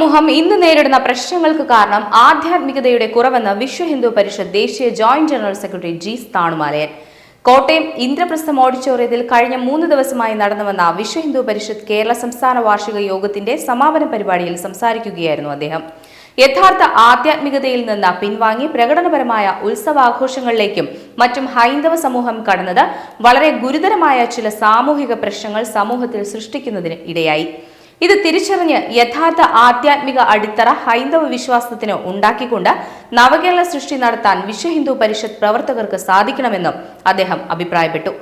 സമൂഹം ഇന്ന് നേരിടുന്ന പ്രശ്നങ്ങൾക്ക് കാരണം ആധ്യാത്മികതയുടെ കുറവെന്ന് വിശ്വ ഹിന്ദു പരിഷത്ത് ദേശീയ joint general secretary G Thanumalayan Kottayam Indraprastham ഓഡിറ്റോറിയത്തിൽ കഴിഞ്ഞ 3 ദിവസമായി നടന്നുവന്ന വിശ്വ ഹിന്ദു പരിഷത്ത് കേരള സംസ്ഥാന വാർഷിക യോഗത്തിന്റെ സമാപന പരിപാടിയിൽ സംസാരിക്കുകയായിരുന്നു അദ്ദേഹം. യഥാർത്ഥ ആധ്യാത്മികതയിൽ നിന്ന് പിൻവാങ്ങി പ്രകടനപരമായ ഉത്സവാഘോഷങ്ങളിലേക്കും മറ്റും ഹൈന്ദവ സമൂഹം കടന്നത് വളരെ ഗുരുതരമായ ചില സാമൂഹിക പ്രശ്നങ്ങൾ സമൂഹത്തിൽ സൃഷ്ടിക്കുന്നതിന് ഇടയായി. ഇത് തിരിച്ചറിഞ്ഞ് യഥാർത്ഥ ആധ്യാത്മിക അടിത്തറ ഹൈന്ദവ വിശ്വാസത്തിന് ഉണ്ടാക്കിക്കൊണ്ട് നവകേരള സൃഷ്ടി നടത്താൻ വിശ്വ ഹിന്ദു പരിഷത്ത് പ്രവർത്തകർക്ക് സാധിക്കണമെന്നും അദ്ദേഹം അഭിപ്രായപ്പെട്ടു.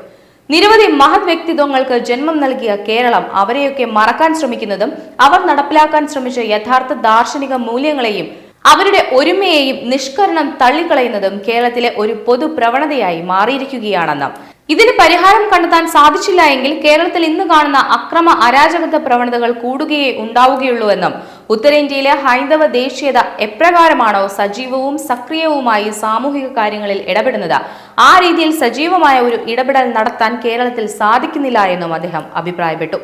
നിരവധി മഹത് വ്യക്തിത്വങ്ങൾക്ക് ജന്മം നൽകിയ കേരളം അവരെയൊക്കെ മറക്കാൻ ശ്രമിക്കുന്നതും അവർ നടപ്പിലാക്കാൻ ശ്രമിച്ച യഥാർത്ഥ ദാർശനിക മൂല്യങ്ങളെയും അവരുടെ ഒരുമയെയും നിഷ്കരണം തള്ളിക്കളയുന്നതും കേരളത്തിലെ ഒരു പൊതു പ്രവണതയായി മാറിയിരിക്കുകയാണെന്നും ഇതിന് പരിഹാരം കണ്ടെത്താൻ സാധിച്ചില്ല എങ്കിൽ കേരളത്തിൽ ഇന്ന് കാണുന്ന അക്രമ അരാജകത്വ പ്രവണതകൾ കൂടുകയേ ഉണ്ടാവുകയുള്ളൂവെന്നും ഉത്തരേന്ത്യയിലെ ഹൈന്ദവ ദേശീയത എപ്രകാരമാണോ സജീവവും സക്രിയവുമായി സാമൂഹിക കാര്യങ്ങളിൽ ഇടപെടുന്നത് ആ രീതിയിൽ സജീവമായ ഒരു ഇടപെടൽ നടത്താൻ കേരളത്തിൽ സാധിക്കുന്നില്ല എന്നും അദ്ദേഹം അഭിപ്രായപ്പെട്ടു.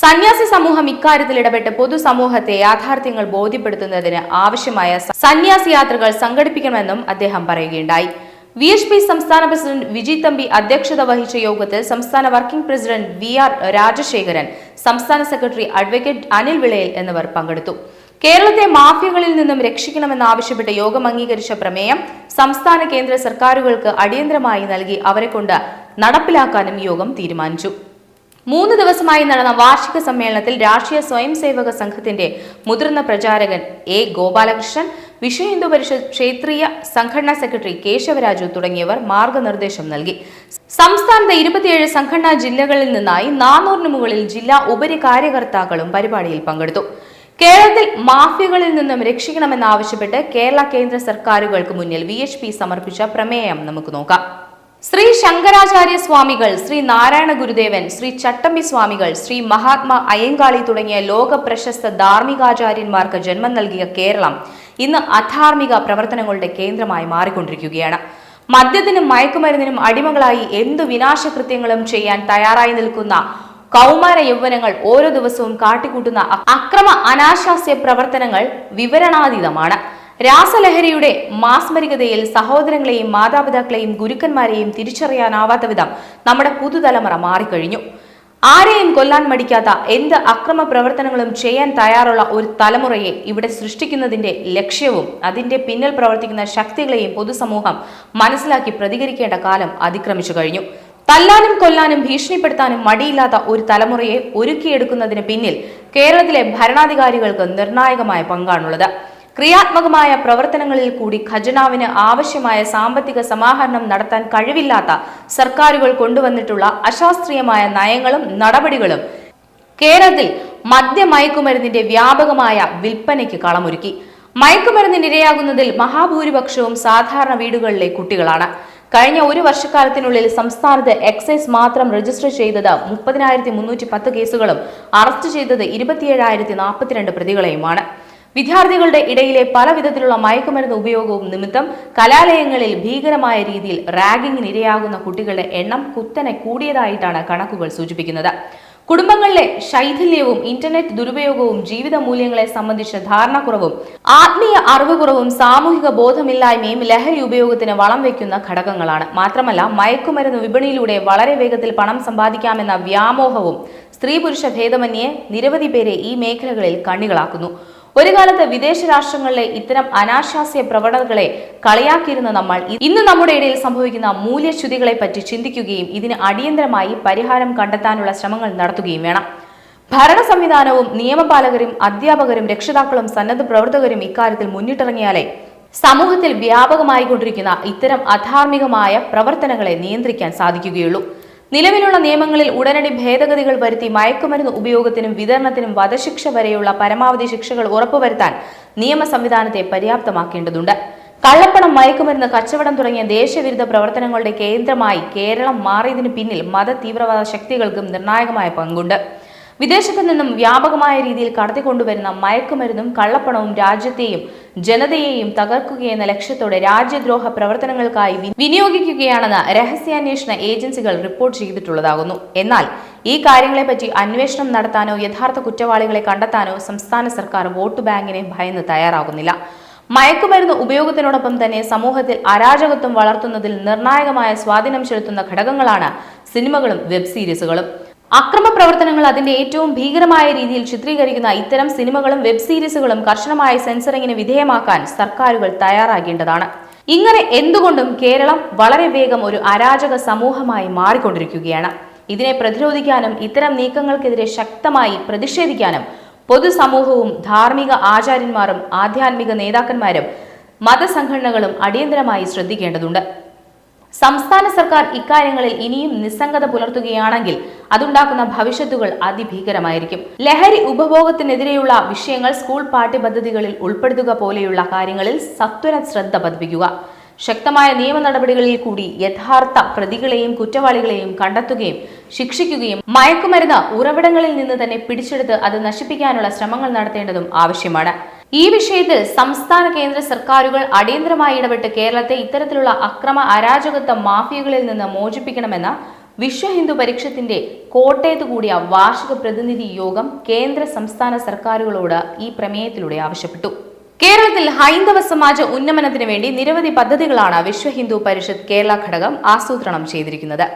സന്യാസി സമൂഹം ഇക്കാര്യത്തിൽ ഇടപെട്ട് പൊതുസമൂഹത്തെ യാഥാർത്ഥ്യങ്ങൾ ബോധ്യപ്പെടുത്തുന്നതിന് ആവശ്യമായ സന്യാസി യാത്രകൾ സംഘടിപ്പിക്കണമെന്നും അദ്ദേഹം പറയുകയുണ്ടായി. VHP സംസ്ഥാന പ്രസിഡന്റ് വിജി തമ്പി അധ്യക്ഷത വഹിച്ച യോഗത്തിൽ സംസ്ഥാന വർക്കിംഗ് പ്രസിഡന്റ് VR രാജശേഖരൻ, സംസ്ഥാന സെക്രട്ടറി അഡ്വക്കേറ്റ് അനിൽ വിളയിൽ എന്നിവർ പങ്കെടുത്തു. കേരളത്തെ മാഫിയകളിൽ നിന്നും രക്ഷിക്കണമെന്നാവശ്യപ്പെട്ട് യോഗം അംഗീകരിച്ച പ്രമേയം സംസ്ഥാന കേന്ദ്ര സർക്കാരുകൾക്ക് അടിയന്തരമായി നൽകി അവരെ കൊണ്ട് നടപ്പിലാക്കാനും യോഗം തീരുമാനിച്ചു. 3 ദിവസമായി നടന്ന വാർഷിക സമ്മേളനത്തിൽ രാഷ്ട്രീയ സ്വയം സേവക സംഘത്തിന്റെ മുതിർന്ന പ്രചാരകൻ A ഗോപാലകൃഷ്ണൻ, വിശ്വ ഹിന്ദു പരിഷത്ത് ക്ഷേത്രീയ സംഘടനാ സെക്രട്ടറി കേശവരാജു തുടങ്ങിയവർ മാർഗനിർദ്ദേശം നൽകി. സംസ്ഥാനത്തെ 27 സംഘടനാ ജില്ലകളിൽ നിന്നായി 400-ന് മുകളിൽ ജില്ലാ ഉപരി കാര്യകർത്താക്കളും പരിപാടിയിൽ പങ്കെടുത്തു. കേരളത്തിൽ മാഫിയകളിൽ നിന്നും രക്ഷിക്കണമെന്നാവശ്യപ്പെട്ട് കേരള കേന്ദ്ര സർക്കാരുകൾക്ക് മുന്നിൽ VHP സമർപ്പിച്ച പ്രമേയം നമുക്ക് നോക്കാം. ശ്രീ ശങ്കരാചാര്യ സ്വാമികൾ, ശ്രീ നാരായണ ഗുരുദേവൻ, ശ്രീ ചട്ടമ്പി സ്വാമികൾ, ശ്രീ മഹാത്മാ അയ്യങ്കാളി തുടങ്ങിയ ലോക പ്രശസ്ത ധാർമ്മികാചാര്യന്മാർക്ക് ജന്മം നൽകിയ കേരളം ഇന്ന് അധാർമിക പ്രവർത്തനങ്ങളുടെ കേന്ദ്രമായി മാറിക്കൊണ്ടിരിക്കുകയാണ്. മദ്യത്തിനും മയക്കുമരുന്നിനും അടിമകളായി എന്തു വിനാശകൃത്യങ്ങളും ചെയ്യാൻ തയ്യാറായി നിൽക്കുന്ന കൗമാര യൗവനങ്ങൾ ഓരോ ദിവസവും കാട്ടിക്കൂട്ടുന്ന അക്രമ അനാശാസ്യ പ്രവർത്തനങ്ങൾ വിവരണാതീതമാണ്. രാസലഹരിയുടെ മാസ്മരികതയിൽ സഹോദരങ്ങളെയും മാതാപിതാക്കളെയും ഗുരുക്കന്മാരെയും തിരിച്ചറിയാനാവാത്ത വിധം നമ്മുടെ പുതുതലമുറ മാറിക്കഴിഞ്ഞു. ആരെയും കൊല്ലാൻ മടിക്കാത്ത എന്ത് അക്രമ പ്രവർത്തനങ്ങളും ചെയ്യാൻ തയ്യാറുള്ള ഒരു തലമുറയെ ഇവിടെ സൃഷ്ടിക്കുന്നതിന്റെ ലക്ഷ്യവും അതിന്റെ പിന്നിൽ പ്രവർത്തിക്കുന്ന ശക്തികളെയും പൊതുസമൂഹം മനസ്സിലാക്കി പ്രതികരിക്കേണ്ട കാലം അതിക്രമിച്ചു കഴിഞ്ഞു. തല്ലാനും കൊല്ലാനും ഭീഷണിപ്പെടുത്താനും മടിയില്ലാത്ത ഒരു തലമുറയെ ഒരുക്കിയെടുക്കുന്നതിന് പിന്നിൽ കേരളത്തിലെ ഭരണാധികാരികൾക്ക് നിർണായകമായ പങ്കാണുള്ളത്. ക്രിയാത്മകമായ പ്രവർത്തനങ്ങളിൽ കൂടി ഖജനാവിന് ആവശ്യമായ സാമ്പത്തിക സമാഹരണം നടത്താൻ കഴിവില്ലാത്ത സർക്കാരുകൾ കൊണ്ടുവന്നിട്ടുള്ള അശാസ്ത്രീയമായ നയങ്ങളും നടപടികളും കേരളത്തിൽ മദ്യമയക്കുമരുന്നിന്റെ വ്യാപകമായ വിൽപ്പനയ്ക്ക് കളമൊരുക്കി. മയക്കുമരുന്നിനിരയാകുന്നതിൽ മഹാഭൂരിപക്ഷവും സാധാരണ വീടുകളിലെ കുട്ടികളാണ്. കഴിഞ്ഞ ഒരു വർഷക്കാലത്തിനുള്ളിൽ സംസ്ഥാനത്ത് എക്സൈസ് മാത്രം രജിസ്റ്റർ ചെയ്തത് 30,310 കേസുകളും അറസ്റ്റ് ചെയ്തത് 27,042 പ്രതികളെയുമാണ്. വിദ്യാർത്ഥികളുടെ ഇടയിലെ പല വിധത്തിലുള്ള മയക്കുമരുന്ന് ഉപയോഗവും നിമിത്തം കലാലയങ്ങളിൽ ഭീകരമായ രീതിയിൽ റാഗിങ്ങിന് ഇരയാകുന്ന കുട്ടികളുടെ എണ്ണം കുത്തനെ കൂടിയതായിട്ടാണ് കണക്കുകൾ സൂചിപ്പിക്കുന്നത്. കുടുംബങ്ങളിലെ ശൈഥില്യവും ഇന്റർനെറ്റ് ദുരുപയോഗവും ജീവിത മൂല്യങ്ങളെ സംബന്ധിച്ച ധാരണക്കുറവും ആത്മീയ അറിവ് കുറവും സാമൂഹിക ബോധമില്ലായ്മയും ലഹരി ഉപയോഗത്തിന് വളം വയ്ക്കുന്ന ഘടകങ്ങളാണ്. മാത്രമല്ല, മയക്കുമരുന്ന് വിപണിയിലൂടെ വളരെ വേഗത്തിൽ പണം സമ്പാദിക്കാമെന്ന വ്യാമോഹവും സ്ത്രീ പുരുഷ ഭേദമന്യേ നിരവധി പേരെ ഈ മേഖലകളിൽ കണ്ണികളാക്കുന്നു. ഒരു കാലത്ത് വിദേശ രാഷ്ട്രങ്ങളിലെ ഇത്തരം അനാശാസ്യ പ്രവണതകളെ കളിയാക്കിയിരുന്ന നമ്മൾ ഇന്ന് നമ്മുടെ ഇടയിൽ സംഭവിക്കുന്ന മൂല്യച്യുതികളെ പറ്റി ചിന്തിക്കുകയും ഇതിന് അടിയന്തരമായി പരിഹാരം കണ്ടെത്താനുള്ള ശ്രമങ്ങൾ നടത്തുകയും വേണം. ഭരണ സംവിധാനവും നിയമപാലകരും അധ്യാപകരും രക്ഷിതാക്കളും സന്നദ്ധ പ്രവർത്തകരും ഇക്കാര്യത്തിൽ മുന്നിട്ടിറങ്ങിയാലേ സമൂഹത്തിൽ വ്യാപകമായിക്കൊണ്ടിരിക്കുന്ന ഇത്തരം അധാർമികമായ പ്രവർത്തനങ്ങളെ നിയന്ത്രിക്കാൻ സാധിക്കുകയുള്ളൂ. നിലവിലുള്ള നിയമങ്ങളിൽ ഉടനടി ഭേദഗതികൾ വരുത്തി മയക്കുമരുന്ന് ഉപയോഗത്തിനും വിതരണത്തിനും വധശിക്ഷ വരെയുള്ള പരമാവധി ശിക്ഷകൾ ഉറപ്പുവരുത്താൻ നിയമ സംവിധാനത്തെ പര്യാപ്തമാക്കേണ്ടതുണ്ട്. കള്ളപ്പണം, മയക്കുമരുന്ന് കച്ചവടം തുടങ്ങിയ ദേശവിരുദ്ധ പ്രവർത്തനങ്ങളുടെ കേന്ദ്രമായി കേരളം മാറിയതിനു പിന്നിൽ മത തീവ്രവാദ ശക്തികൾക്കും നിർണായകമായ പങ്കുണ്ട്. വിദേശത്തു നിന്നും വ്യാപകമായ രീതിയിൽ കടത്തിക്കൊണ്ടുവരുന്ന മയക്കുമരുന്നും കള്ളപ്പണവും രാജ്യത്തെയും ജനതയെയും തകർക്കുകയെന്ന ലക്ഷ്യത്തോടെ രാജ്യദ്രോഹ പ്രവർത്തനങ്ങൾക്കായി വിനിയോഗിക്കുകയാണെന്ന് രഹസ്യാന്വേഷണ ഏജൻസികൾ റിപ്പോർട്ട് ചെയ്തിട്ടുള്ളതാകുന്നു. എന്നാൽ ഈ കാര്യങ്ങളെപ്പറ്റി അന്വേഷണം നടത്താനോ യഥാർത്ഥ കുറ്റവാളികളെ കണ്ടെത്താനോ സംസ്ഥാന സർക്കാർ വോട്ട് ബാങ്കിനെ ഭയന്ന് തയ്യാറാകുന്നില്ല. മയക്കുമരുന്ന് ഉപയോഗത്തിനോടൊപ്പം തന്നെ സമൂഹത്തിൽ അരാജകത്വം വളർത്തുന്നതിൽ നിർണായകമായ സ്വാധീനം ചെലുത്തുന്ന ഘടകങ്ങളാണ് സിനിമകളും വെബ് സീരീസുകളും. അക്രമ പ്രവർത്തനങ്ങൾ അതിന്റെ ഏറ്റവും ഭീകരമായ രീതിയിൽ ചിത്രീകരിക്കുന്ന ഇത്തരം സിനിമകളും വെബ് സീരീസുകളും കർശനമായ സെൻസറിങ്ങിന് വിധേയമാക്കാൻ സർക്കാരുകൾ തയ്യാറാകേണ്ടതാണ്. ഇങ്ങനെ എന്തുകൊണ്ടും കേരളം വളരെ വേഗം ഒരു അരാജക സമൂഹമായി മാറിക്കൊണ്ടിരിക്കുകയാണ്. ഇതിനെ പ്രതിരോധിക്കാനും ഇത്തരം നീക്കങ്ങൾക്കെതിരെ ശക്തമായി പ്രതിഷേധിക്കാനും പൊതുസമൂഹവും ധാർമ്മിക ആചാര്യന്മാരും ആധ്യാത്മിക നേതാക്കന്മാരും മതസംഘടനകളും അടിയന്തരമായി ശ്രദ്ധിക്കേണ്ടതുണ്ട്. സംസ്ഥാന സർക്കാർ ഇക്കാര്യങ്ങളിൽ ഇനിയും നിസ്സംഗത പുലർത്തുകയാണെങ്കിൽ അതുണ്ടാക്കുന്ന ഭവിഷ്യത്തുകൾ അതിഭീകരമായിരിക്കും. ലഹരി ഉപഭോഗത്തിനെതിരെയുള്ള വിഷയങ്ങൾ സ്കൂൾ പാഠ്യപദ്ധതികളിൽ ഉൾപ്പെടുത്തുക പോലെയുള്ള കാര്യങ്ങളിൽ സത്വര ശ്രദ്ധ പതിപ്പിക്കുക. ശക്തമായ നിയമ നടപടികളിൽ കൂടി യഥാർത്ഥ പ്രതികളെയും കുറ്റവാളികളെയും കണ്ടെത്തുകയും ശിക്ഷിക്കുകയും മയക്കുമരുന്ന് ഉറവിടങ്ങളിൽ നിന്ന് തന്നെ പിടിച്ചെടുത്ത് അത് നശിപ്പിക്കാനുള്ള ശ്രമങ്ങൾ നടത്തേണ്ടതും ആവശ്യമാണ്. ഈ വിഷയത്തിൽ സംസ്ഥാന കേന്ദ്ര സർക്കാരുകൾ അടിയന്തരമായി ഇടപെട്ട് കേരളത്തെ ഇത്തരത്തിലുള്ള അക്രമ അരാജകത്വ മാഫിയകളിൽ നിന്ന് മോചിപ്പിക്കണമെന്ന് വിശ്വ ഹിന്ദു പരിഷത്തിന്റെ കോട്ടയത്ത് കൂടിയ വാർഷിക പ്രതിനിധി യോഗം കേന്ദ്ര സംസ്ഥാന സർക്കാരുകളോട് ഈ പ്രമേയത്തിലൂടെ ആവശ്യപ്പെട്ടു. കേരളത്തിൽ ഹൈന്ദവ സമാജ ഉന്നമനത്തിന് വേണ്ടി നിരവധി പദ്ധതികളാണ് വിശ്വ ഹിന്ദു പരിഷത്ത് കേരള ഘടകം ആസൂത്രണം ചെയ്തിരിക്കുന്നത്.